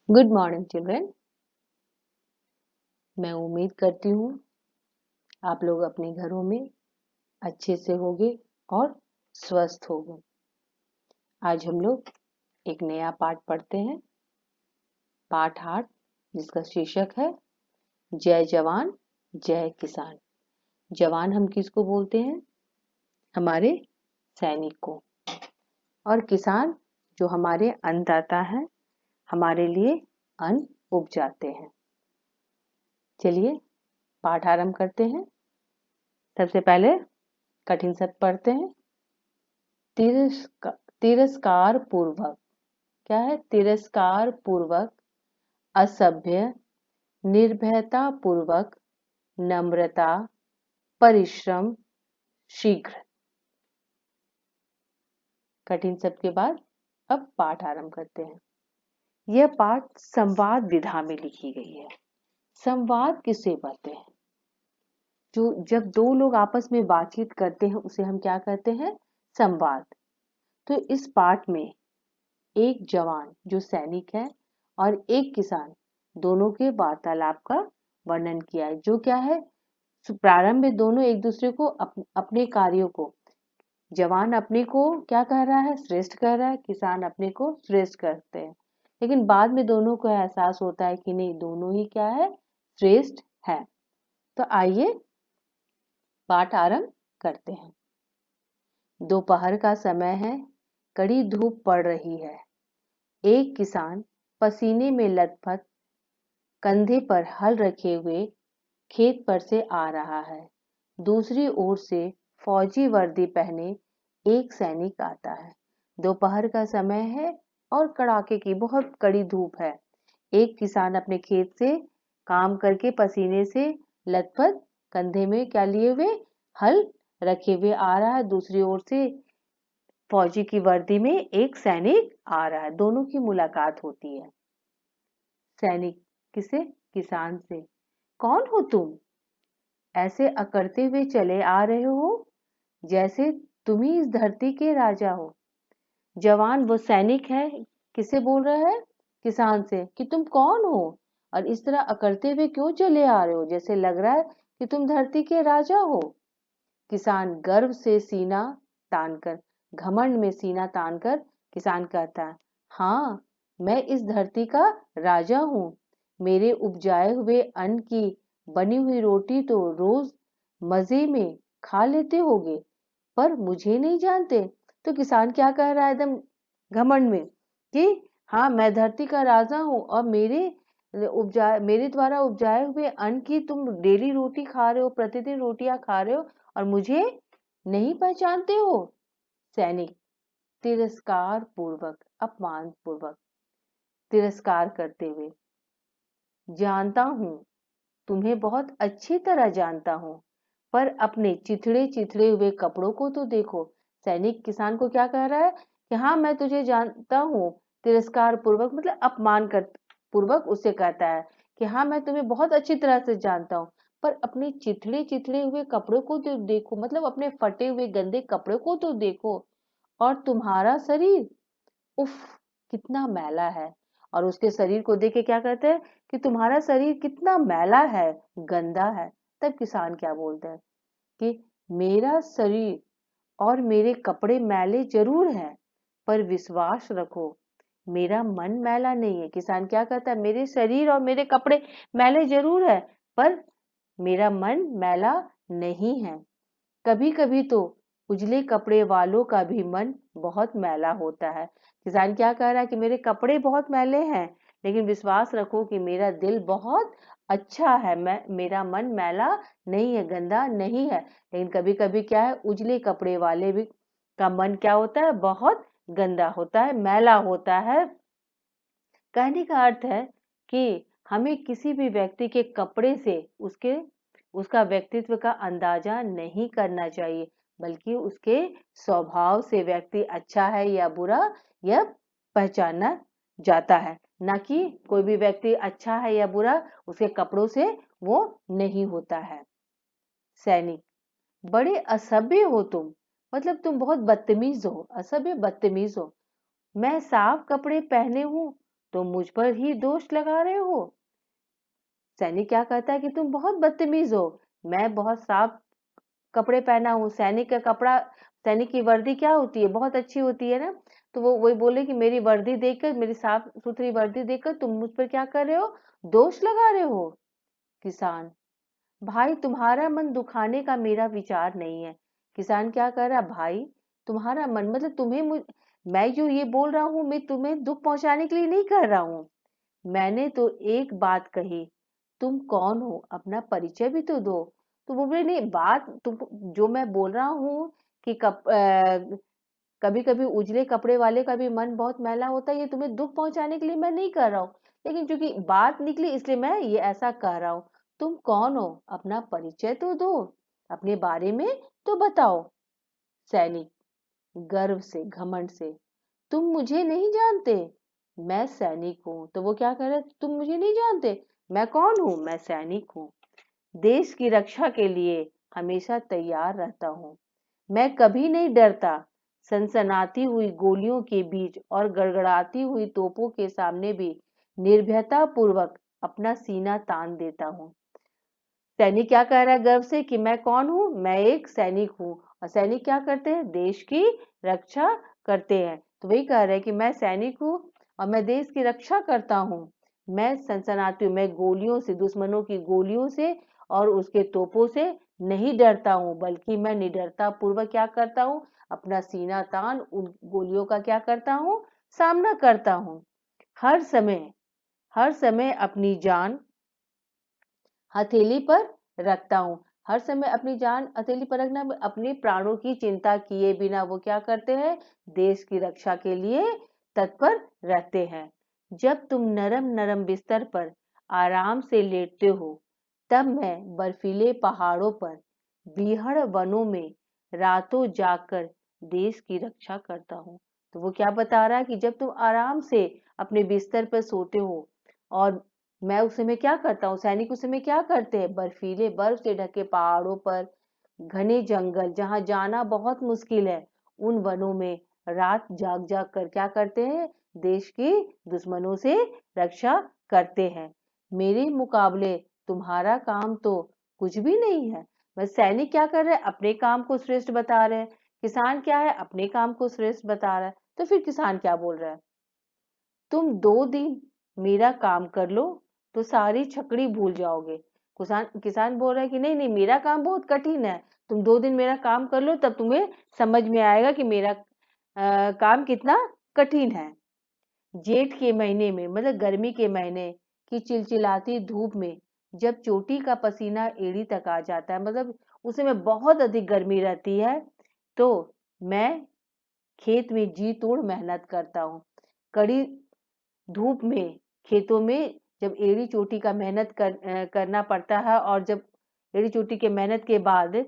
Good morning children. मैं उम्मीद करती हूँ आप लोग अपने घरों में अच्छे से होंगे और स्वस्थ होंगे। आज हम लोग एक नया पाठ पढ़ते हैं, पाठ 8, जिसका शीर्षक है जय जवान जय किसान। जवान हम किसको बोलते हैं? हमारे सैनिक को। और किसान जो हमारे अन्नदाता हैं, हमारे लिए अन्न उपजाते हैं। चलिए पाठ आरंभ करते हैं। सबसे पहले कठिन शब्द पढ़ते हैं। तिरस्कार पूर्वक। क्या है? तिरस्कार पूर्वक, असभ्य, निर्भयता पूर्वक, नम्रता, परिश्रम, शीघ्र। कठिन शब्द के बाद अब पाठ आरंभ करते हैं। यह पाठ संवाद विधा में लिखी गई है। संवाद किसे कहते हैं? जब दो लोग आपस में बातचीत करते हैं उसे हम क्या कहते हैं? संवाद। तो इस पाठ में एक जवान जो सैनिक है और एक किसान, दोनों के वार्तालाप का वर्णन किया है। जो क्या है, प्रारंभ में दोनों एक दूसरे को अपने कार्यों को, जवान अपने को क्या कह रहा है? श्रेष्ठ कह रहा है। किसान अपने को श्रेष्ठ कहते हैं। लेकिन बाद में दोनों को एहसास होता है कि नहीं, दोनों ही क्या है? श्रेष्ठ है। तो आइए पाठ आरंभ करते हैं। दोपहर का समय है, कड़ी धूप पड़ रही है। एक किसान पसीने में लथपथ, कंधे पर हल रखे हुए खेत पर से आ रहा है। दूसरी ओर से फौजी वर्दी पहने एक सैनिक आता है। दोपहर का समय है और कड़ाके की बहुत कड़ी धूप है। एक किसान अपने खेत से काम करके पसीने से लथपथ, कंधे में क्या लिए हुए? हल रखे हुए आ रहा है। दूसरी ओर से फौजी की वर्दी में एक सैनिक आ रहा है। दोनों की मुलाकात होती है। सैनिक किसे? किसान से। कौन हो तुम? ऐसे अकड़ते हुए चले आ रहे हो जैसे तुम ही इस धरती के राजा हो। जवान वो सैनिक है, किसे बोल रहा है? किसान से, कि तुम कौन हो और इस तरह अकड़ते हुए क्यों चले आ रहे हो, जैसे लग रहा है कि तुम धरती के राजा हो। किसान गर्व से सीना तानकर, घमंड में सीना तानकर किसान कहता है, हाँ, मैं इस धरती का राजा हूँ। मेरे उपजाए हुए अन्न की बनी हुई रोटी तो रोज मजे में खा लेते होगे, पर मुझे नहीं जानते। तो किसान क्या कह रहा है एकदम घमंड में कि हाँ, मैं धरती का राजा हूँ और मेरे द्वारा उपजाए हुए अन्न की तुम डेली रोटी खा रहे हो, प्रतिदिन रोटियां खा रहे हो और मुझे नहीं पहचानते हो। सैनिक तिरस्कार पूर्वक, अपमान पूर्वक, तिरस्कार करते हुए, जानता हूं, तुम्हें बहुत अच्छी तरह जानता हूं, पर अपने चिथड़े चिथड़े हुए कपड़ों को तो देखो। सैनिक किसान को क्या कह रहा है कि हाँ, मैं तुझे जानता हूँ। तिरस्कार पूर्वक मतलब अपमान कर पूर्वक उससे कहता है कि हाँ, मैं तुम्हें बहुत अच्छी तरह से जानता हूँ, पर अपने चिथड़े चिथड़े हुए कपड़ों को तो देखो, मतलब अपने फटे हुए गंदे कपड़ों को तो देखो। और तुम्हारा शरीर, उफ, कितना मैला है। और उसके शरीर को देख के क्या कहते हैं कि तुम्हारा शरीर कितना मैला है, गंदा है। तब किसान क्या बोलते हैं कि मेरा शरीर और मेरे कपड़े मैले जरूर हैं, पर विश्वास रखो, मेरा मन मैला नहीं है। किसान क्या कहता है? मेरे शरीर और मेरे कपड़े मैले जरूर है, पर मेरा मन मैला नहीं है। कभी कभी तो उजले कपड़े वालों का भी मन बहुत मैला होता है। किसान क्या कह रहा है कि मेरे कपड़े बहुत मैले हैं, लेकिन विश्वास रखो कि मेरा दिल बहुत अच्छा है। मेरा मन मैला नहीं है, गंदा नहीं है। लेकिन कभी कभी क्या है, उजले कपड़े वाले भी का मन क्या होता है? बहुत गंदा होता है, मैला होता है। कहने का अर्थ है कि हमें किसी भी व्यक्ति के कपड़े से उसका व्यक्तित्व का अंदाजा नहीं करना चाहिए, बल्कि उसके स्वभाव से व्यक्ति अच्छा है या बुरा यह पहचाना जाता है। ना कि कोई भी व्यक्ति अच्छा है या बुरा उसके कपड़ों से वो नहीं होता है। सैनिक, बड़े असभ्य हो तुम, मतलब तुम बहुत बदतमीज हो। असभ्य, बदतमीज हो। मैं साफ कपड़े पहने हूँ तुम मुझ पर ही दोष लगा रहे हो। सैनिक क्या कहता है कि तुम बहुत बदतमीज हो, मैं बहुत साफ कपड़े पहना हूँ। सैनिक का कपड़ा, सैनिक की वर्दी क्या होती है, बहुत अच्छी होती है ना। तो वो वही बोले कि मेरी वर्दी देखकर, मेरी साफ सुथरी वर्दी देखकर तुम मुझ पर क्या कर रहे हो, दोष लगा रहे हो। किसान, भाई तुम्हारा मन दुखाने का मेरा विचार नहीं है। किसान क्या कर रहा, भाई तुम्हारा मन मतलब मैं जो ये बोल रहा हूँ, मैं तुम्हें दुख पहुंचाने के लिए नहीं कर रहा हूँ। मैंने तो एक बात कही, तुम कौन हो, अपना परिचय भी तो दो। तो वो बोले नहीं, बात तुम जो मैं बोल रहा हूँ कि कभी कभी उजले कपड़े वाले का भी मन बहुत मैला होता है, ये तुम्हें दुख पहुंचाने के लिए मैं नहीं कर रहा हूँ, लेकिन क्योंकि बात निकली इसलिए मैं ये ऐसा कर रहा हूँ। तुम कौन हो, अपना परिचय तो दो, अपने बारे में तो बताओ। सैनिक गर्व से, घमंड से, तुम मुझे नहीं जानते, मैं सैनिक हूँ। तो वो क्या कह रहे, तुम मुझे नहीं जानते, मैं कौन हूँ, मैं सैनिक हूँ, देश की रक्षा के लिए हमेशा तैयार रहता हूँ, मैं कभी नहीं डरता। सनसनाती हुई गोलियों के बीच और गड़गड़ाती हुई तोपों के सामने भी निर्भयता पूर्वक अपना सीना तान देता हूँ। सैनिक क्या कह रहा है गर्व से कि मैं कौन हूँ, मैं एक सैनिक हूँ। और सैनिक क्या करते हैं, देश की रक्षा करते हैं। तो वही कह रहे हैं कि मैं सैनिक हूँ और मैं देश की रक्षा करता हूँ। मैं सनसनाती हूँ, मैं गोलियों से, दुश्मनों की गोलियों से और उसके तोपों से नहीं डरता हूँ, बल्कि मैं निडरता पूर्वक क्या करता हूँ, अपना सीना तान उन गोलियों का क्या करता हूँ, सामना करता हूँ। हर समय अपनी जान हथेली पर रखता हूँ, हर समय अपनी जान हथेली पर रखना, अपने प्राणों की चिंता किए बिना वो क्या करते हैं, देश की रक्षा के लिए तत्पर रहते हैं। जब तुम नरम नरम बिस्तर पर आराम से लेटते हो, तब मैं बर्फीले पहाड़ों पर, बीहड़ वनों में रातों जागकर देश की रक्षा करता हूँ। तो वो क्या बता रहा है कि जब तुम आराम से अपने बिस्तर पर सोते हो, और मैं उस समय क्या करता हूँ, सैनिक उस समय क्या करते हैं, बर्फीले बर्फ से ढके पहाड़ों पर, घने जंगल जहाँ जाना बहुत मुश्किल है, उन वनों में रात जाग जाग कर क्या करते हैं, देश की दुश्मनों से रक्षा करते हैं। मेरे मुकाबले तुम्हारा काम तो कुछ भी नहीं है। बस सैनिक क्या कर रहे हैं, अपने काम को श्रेष्ठ बता रहे हैं। किसान क्या है, अपने काम को श्रेष्ठ बता रहा है। तो फिर किसान क्या बोल रहा है, तुम 2 दिन मेरा काम कर लो तो सारी छकड़ी भूल जाओगे। किसान बोल रहा है कि नहीं नहीं, मेरा काम बहुत कठिन है, तुम 2 दिन मेरा काम कर लो तब तुम्हें समझ में आएगा कि मेरा काम कितना कठिन है। जेठ के महीने में, मतलब गर्मी के महीने की चिलचिलाती धूप में, जब चोटी का पसीना एड़ी तक आ जाता है, मतलब उस समय बहुत अधिक गर्मी रहती है, तो मैं खेत में जी तोड़ मेहनत करता हूँ। कड़ी धूप में खेतों में जब एड़ी चोटी का करना पड़ता है, और जब एड़ी चोटी के मेहनत के बाद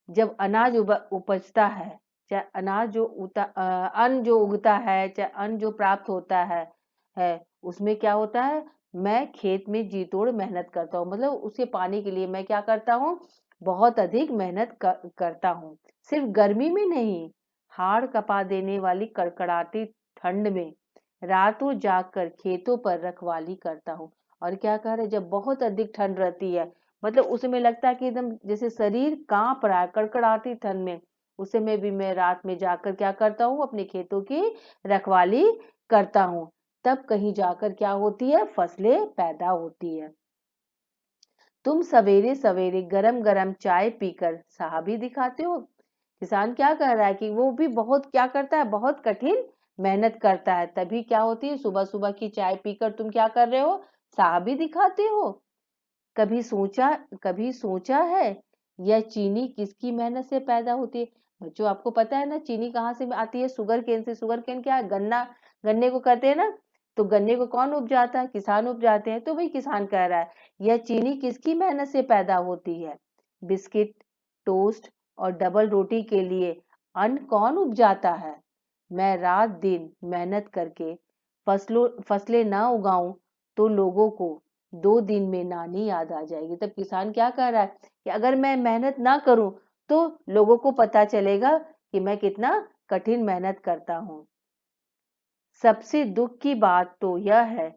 जब अनाज उपजता है, चाहे अन्न जो उगता है, चाहे अन्न जो प्राप्त होता है उसमें क्या होता है, मैं खेत में जी तोड़ मेहनत करता हूँ, मतलब उसे पाने के लिए मैं क्या करता हूँ, बहुत अधिक मेहनत करता हूँ। सिर्फ गर्मी में नहीं, हाड़ कपा देने वाली कड़कड़ाती ठंड में रातों जागकर खेतों पर रखवाली करता हूँ। और क्या कह रहे, जब बहुत अधिक ठंड रहती है, मतलब उस समय लगता है कि एकदम जैसे शरीर कांप रहा है कड़कड़ाती ठंड में, उस समय भी मैं रात में जाकर क्या करता हूँ, अपने खेतों की रखवाली करता हूँ। तब कहीं जाकर क्या होती है, फसलें पैदा होती है। तुम सवेरे सवेरे गरम गरम चाय पीकर साहबी दिखाते हो। किसान क्या कह रहा है कि वो भी बहुत क्या करता है, बहुत कठिन मेहनत करता है, तभी क्या होती है, सुबह सुबह की चाय पीकर तुम क्या कर रहे हो, साहबी दिखाते हो। कभी सोचा कभी सोचा है यह चीनी किसकी मेहनत से पैदा होती है। बच्चों आपको पता है ना, चीनी कहाँ से आती है, शुगर केन से। शुगर केन क्या है, गन्ना, गन्ने को कहते हैं ना। तो गन्ने को कौन उपजाता है, किसान उपजाते हैं। तो वही किसान कह रहा है, यह चीनी किसकी मेहनत से पैदा होती है। बिस्किट, टोस्ट और डबल रोटी के लिए अन्न कौन उपजाता है। मैं रात दिन मेहनत करके फसलें ना उगाऊं तो लोगों को 2 दिन में नानी याद आ जाएगी। तब किसान क्या कह रहा है कि अगर मैं मेहनत ना करूं तो लोगों को पता चलेगा कि मैं कितना कठिन मेहनत करता हूं। सबसे दुख की बात तो यह है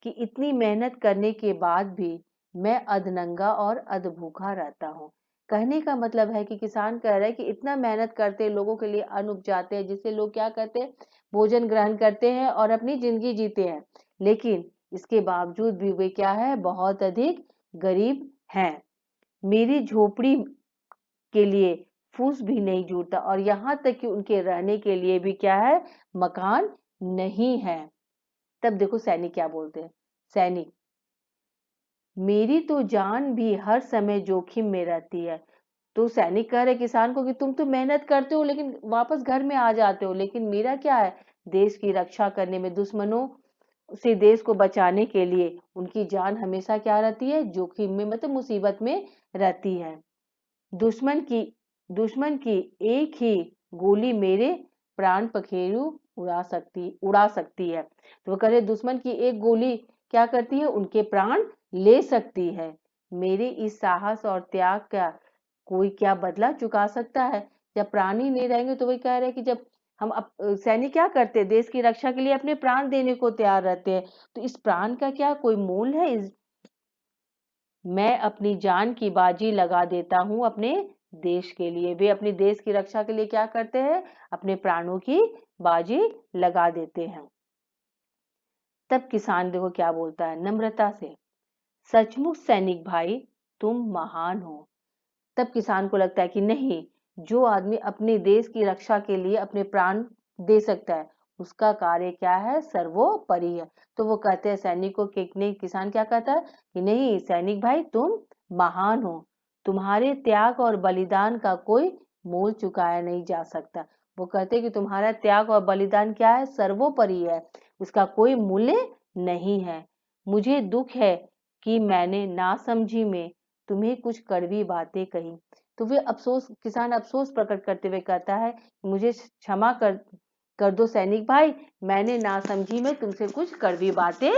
कि इतनी मेहनत करने के बाद भी मैं अधनंगा और अधभूखा रहता हूँ। कहने का मतलब है कि किसान कह रहा है कि इतना मेहनत करते हैं, लोगों के लिए अन्न उपजाते हैं, जिससे लोग क्या करते हैं, भोजन ग्रहण करते हैं और अपनी जिंदगी जीते हैं, लेकिन इसके बावजूद भी वे क्या है, बहुत अधिक गरीब हैं। मेरी झोपड़ी के लिए फूस भी नहीं जुड़ता और यहाँ तक कि उनके रहने के लिए भी क्या है, मकान नहीं है। तब देखो सैनिक क्या बोलते हैं। सैनिक, मेरी तो जान भी हर समय जोखिम में रहती है। तो सैनिक कह रहे किसान को कि तुम तो मेहनत करते हो लेकिन वापस घर में आ जाते हो, लेकिन मेरा क्या है, देश की रक्षा करने में, दुश्मनों से देश को बचाने के लिए उनकी जान हमेशा क्या रहती है, जोखिम में, मतलब मुसीबत में रहती है। दुश्मन की एक ही गोली मेरे प्राण पखेरु उड़ा सकती है। तो वो कह रहे दुश्मन की एक गोली क्या करती है, उनके प्राण ले सकती है। मेरे इस साहस और त्याग का कोई क्या बदला चुका सकता है। जब प्राण ही नहीं रहेंगे तो वही कह रहे हैं कि जब हम सैनिक क्या करते हैं, देश की रक्षा के लिए अपने प्राण देने को तैयार रहते हैं, तो इस प्राण का क्या कोई मूल है। मैं अपनी जान की बाजी लगा देता हूँ अपने देश के लिए। वे अपने देश की रक्षा के लिए क्या करते हैं, अपने प्राणों की बाजी लगा देते हैं। तब किसान देखो क्या बोलता है नम्रता से, सचमुच सैनिक भाई तुम महान हो। तब किसान को लगता है कि नहीं, जो आदमी अपने देश की रक्षा के लिए अपने प्राण दे सकता है उसका कार्य क्या है, सर्वोपरि है। तो वो कहते हैं सैनिक को कि नहीं, किसान क्या कहता है कि नहीं सैनिक भाई तुम महान हो, तुम्हारे त्याग और बलिदान का कोई मोल चुकाया नहीं जा सकता। वो कहते हैं कि तुम्हारा त्याग और बलिदान क्या है, सर्वोपरि है, उसका कोई मूल्य नहीं है। मुझे दुख है कि मैंने नासमझी में तुम्हें कुछ कड़वी बातें कही। तो वे किसान अफसोस प्रकट करते हुए कहता है, मुझे क्षमा कर दो सैनिक भाई, मैंने नासमझी में तुमसे कुछ कड़वी बातें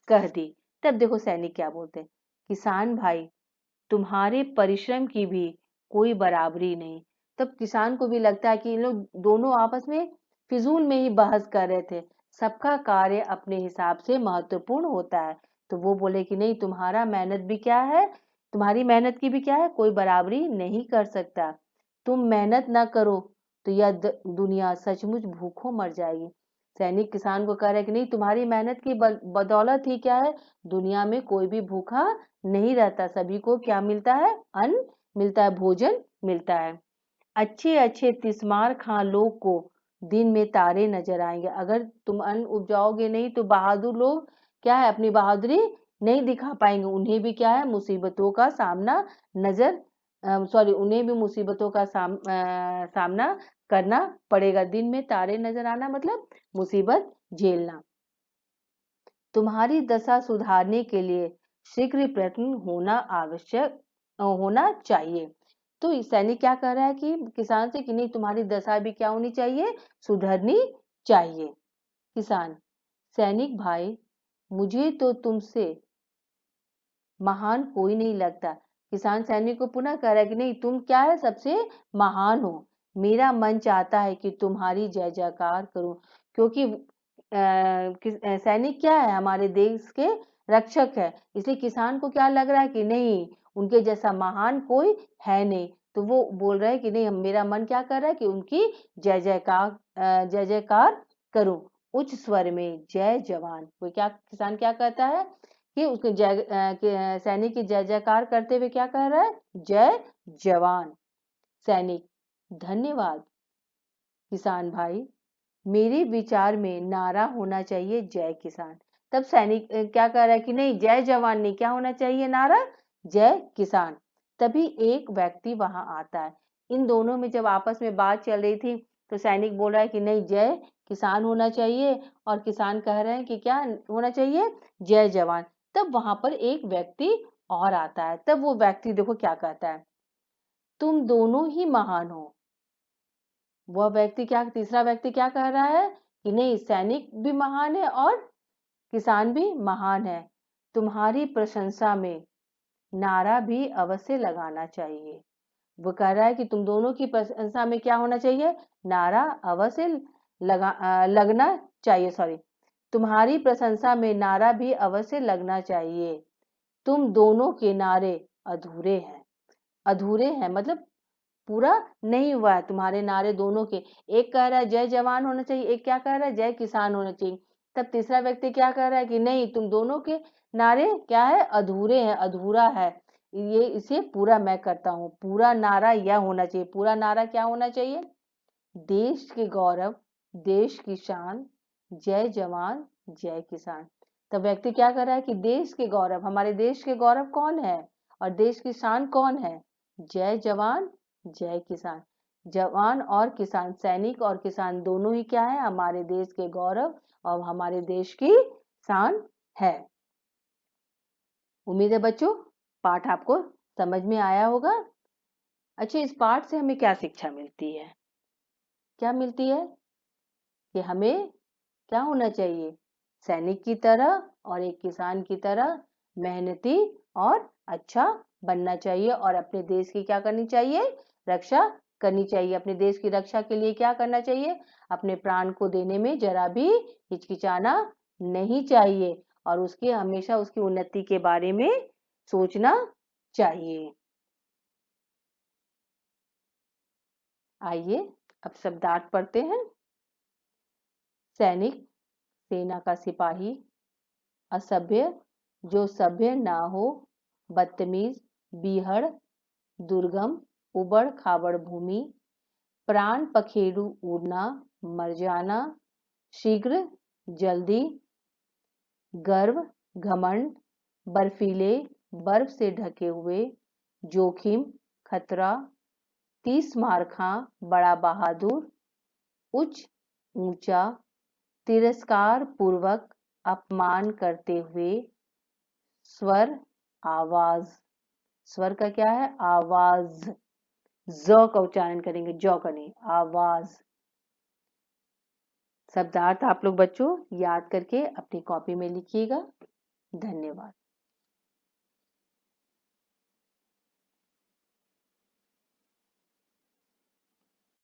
कह दी। तब देखो सैनिक क्या बोलते हैं, किसान भाई तुम्हारे परिश्रम की भी कोई बराबरी नहीं। तब किसान को भी लगता है कि इन लोग दोनों आपस में फिजूल में ही बहस कर रहे थे, सबका कार्य अपने हिसाब से महत्वपूर्ण होता है। तो वो बोले कि नहीं, तुम्हारा मेहनत भी क्या है, तुम्हारी मेहनत की भी क्या है, कोई बराबरी नहीं कर सकता। तुम मेहनत ना करो तो यह दुनिया सचमुच भूखों मर जाएगी। सैनिक किसान को कह रहे कि नहीं, तुम्हारी मेहनत की बदौलत ही क्या है, दुनिया में कोई भी भूखा नहीं रहता, सभी को क्या मिलता है, अन्न मिलता है, भोजन मिलता है। अच्छे अच्छे तिस्मार खां लोग को दिन में तारे नजर आएंगे। अगर तुम अन्न उपजाओगे नहीं तो बहादुर लोग क्या है, अपनी बहादुरी नहीं दिखा पाएंगे, उन्हें भी क्या है, मुसीबतों का सामना उन्हें भी मुसीबतों का सामना करना पड़ेगा। दिन में तारे नजर आना मतलब मुसीबत झेलना। तुम्हारी दशा सुधारने के लिए शीघ्र प्रयत्न होना चाहिए। तो सैनिक क्या कह रहा है कि किसान से कि नहीं, तुम्हारी दशा भी क्या होनी चाहिए, सुधरनी चाहिए। किसान, सैनिक भाई मुझे तो तुमसे महान कोई नहीं लगता। किसान सैनिक को पुनः कह रहा है कि नहीं, तुम क्या है, सबसे महान हो। मेरा मन चाहता है कि तुम्हारी जय जयकार करूं, क्योंकि सैनिक क्या है, हमारे देश के रक्षक है, इसलिए किसान को क्या लग रहा है कि नहीं, उनके जैसा महान कोई है नहीं। तो वो बोल रहे हैं कि नहीं, मेरा मन क्या कर रहा है कि उनकी जय जयकार करूं। उच्च स्वर में जय जवान। वो क्या, किसान क्या कहता है कि उसके सैनिक की जय जयकार करते हुए क्या कह रहा है, जय जवान। सैनिक, धन्यवाद किसान भाई, मेरे विचार में नारा होना चाहिए जय किसान। तब सैनिक क्या कह रहा है कि नहीं, जय जवान नहीं, क्या होना चाहिए नारा, जय किसान। तभी एक व्यक्ति वहां आता है। इन दोनों में जब आपस में बात चल रही थी तो सैनिक बोल रहा है कि नहीं, जय किसान होना चाहिए, और किसान कह रहे हैं कि क्या होना चाहिए, जय जवान। तब वहां पर एक व्यक्ति और आता है। तब वो व्यक्ति देखो क्या कहता है, तुम दोनों ही महान हो। वह व्यक्ति क्या, तीसरा व्यक्ति क्या कह रहा है कि नहीं, सैनिक भी महान है और किसान भी महान है, तुम्हारी प्रशंसा में नारा भी अवश्य लगाना चाहिए। वो कह रहा है कि तुम दोनों की प्रशंसा में क्या होना चाहिए, नारा अवश्य लगना चाहिए, सॉरी, तुम्हारी प्रशंसा में नारा भी अवश्य लगना चाहिए। तुम दोनों के नारे अधूरे हैं। अधूरे हैं मतलब पूरा नहीं हुआ है तुम्हारे नारे दोनों के। एक कह रहा है जय जवान होना चाहिए, एक क्या कह रहा है जय किसान होना चाहिए। तब तीसरा व्यक्ति क्या कह रहा है कि नहीं, तुम दोनों के नारे क्या है, अधूरे हैं, अधूरा है, ये इसे पूरा मैं करता हूँ। पूरा नारा यह होना चाहिए। पूरा नारा क्या होना चाहिए? देश के गौरव, देश की शान, जय जवान जय किसान। तब व्यक्ति क्या कर रहा है कि देश के गौरव, हमारे देश के गौरव कौन है और देश की शान कौन है? जय जवान जय किसान। जवान और किसान, सैनिक और किसान दोनों ही क्या है? हमारे देश के गौरव और हमारे देश की शान है। उम्मीद है बच्चों पाठ आपको समझ में आया होगा। अच्छा, इस पाठ से हमें क्या शिक्षा मिलती है? क्या मिलती है कि हमें क्या होना चाहिए? सैनिक की तरह और एक किसान की तरह मेहनती और अच्छा बनना चाहिए और अपने देश की क्या करनी चाहिए? रक्षा करनी चाहिए। अपने देश की रक्षा के लिए क्या करना चाहिए? अपने प्राण को देने में जरा भी हिचकिचाना नहीं चाहिए और उसके हमेशा उसकी उन्नति के बारे में सोचना चाहिए। आइए अब शब्दार्थ पढ़ते हैं। सैनिक, सेना का सिपाही। असभ्य, जो सभ्य ना हो, बदतमीज, बीहड़, दुर्गम, उबड़ खाबड़ भूमि, प्राण पखेरु उड़ना, मर जाना, शीघ्र, जल्दी, गर्व, घमंड, बर्फीले, बर्फ से ढके हुए, जोखिम, खतरा, 30 मारखा, बड़ा बहादुर, उच्च, ऊंचा, तिरस्कार पूर्वक, अपमान करते हुए, स्वर, आवाज। स्वर का क्या है? आवाज। ज का उच्चारण करेंगे, जौ का नहीं, आवाज। शब्दार्थ आप लोग बच्चों याद करके अपनी कॉपी में लिखिएगा। धन्यवाद।